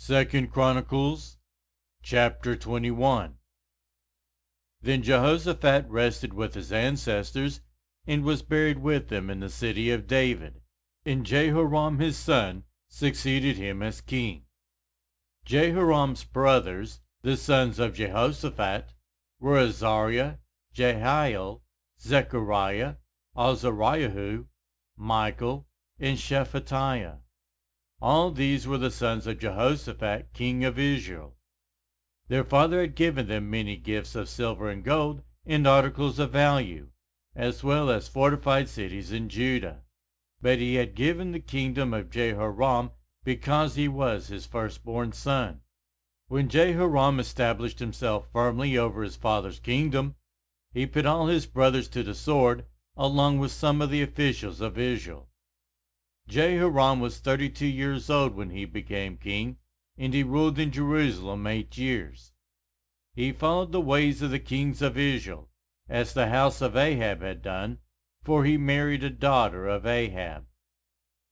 2 Chronicles chapter 21. Then Jehoshaphat rested with his ancestors, and was buried with them in the city of David, and Jehoram his son succeeded him as king. Jehoram's brothers, the sons of Jehoshaphat, were Azariah, Jehiel, Zechariah, Azariahu, Michael, and Shephatiah. All these were the sons of Jehoshaphat, king of Israel. Their father had given them many gifts of silver and gold and articles of value, as well as fortified cities in Judah. But he had given the kingdom of Jehoram because he was his firstborn son. When Jehoram established himself firmly over his father's kingdom, he put all his brothers to the sword, along with some of the officials of Israel. Jehoram was 32 years old when he became king, and he ruled in Jerusalem 8 years. He followed the ways of the kings of Israel, as the house of Ahab had done, for he married a daughter of Ahab.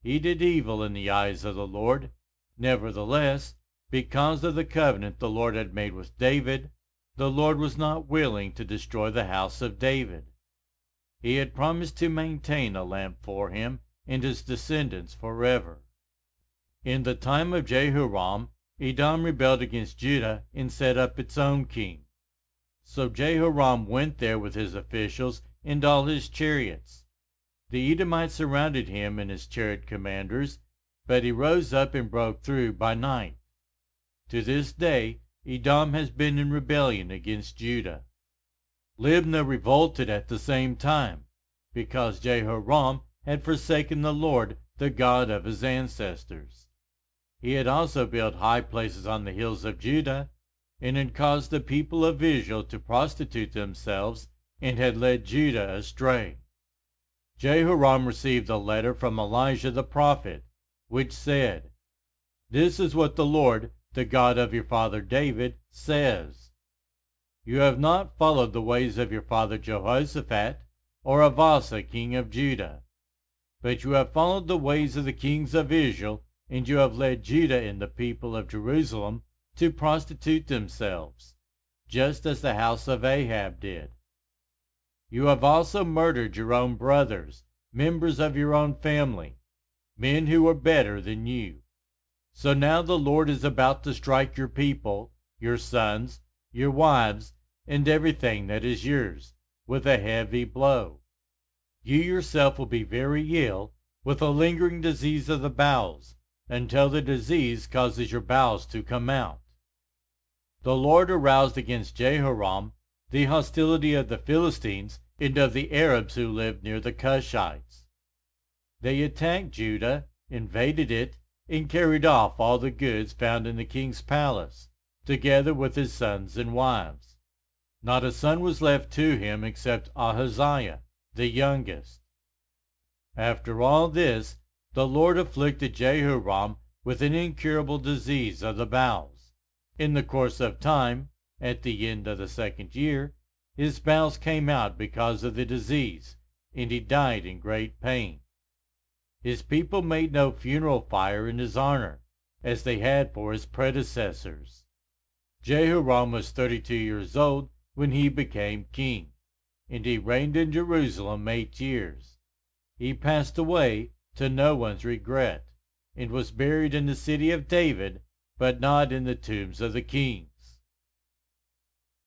He did evil in the eyes of the Lord. Nevertheless, because of the covenant the Lord had made with David, the Lord was not willing to destroy the house of David. He had promised to maintain a lamp for him and his descendants forever. In the time of Jehoram, Edom rebelled against Judah and set up its own king. So Jehoram went there with his officials and all his chariots. The Edomites surrounded him and his chariot commanders, but he rose up and broke through by night. To this day, Edom has been in rebellion against Judah. Libnah revolted at the same time, because Jehoram had forsaken the Lord, the God of his ancestors. He had also built high places on the hills of Judah, and had caused the people of Israel to prostitute themselves, and had led Judah astray. Jehoram received a letter from Elijah the prophet, which said, "This is what the Lord, the God of your father David, says. You have not followed the ways of your father Jehoshaphat, or of Asa king of Judah, but you have followed the ways of the kings of Israel, and you have led Judah and the people of Jerusalem to prostitute themselves, just as the house of Ahab did. You have also murdered your own brothers, members of your own family, men who were better than you. So now the Lord is about to strike your people, your sons, your wives, and everything that is yours, with a heavy blow. You yourself will be very ill with a lingering disease of the bowels, until the disease causes your bowels to come out." The Lord aroused against Jehoram the hostility of the Philistines and of the Arabs who lived near the Cushites. They attacked Judah, invaded it, and carried off all the goods found in the king's palace, together with his sons and wives. Not a son was left to him except Ahaziah, the youngest. After all this, the Lord afflicted Jehoram with an incurable disease of the bowels. In the course of time, at the end of the 2nd year, his bowels came out because of the disease, and he died in great pain. His people made no funeral fire in his honor, as they had for his predecessors. Jehoram was 32 years old when he became king, and he reigned in Jerusalem 8 years. He passed away to no one's regret, and was buried in the city of David, but not in the tombs of the kings.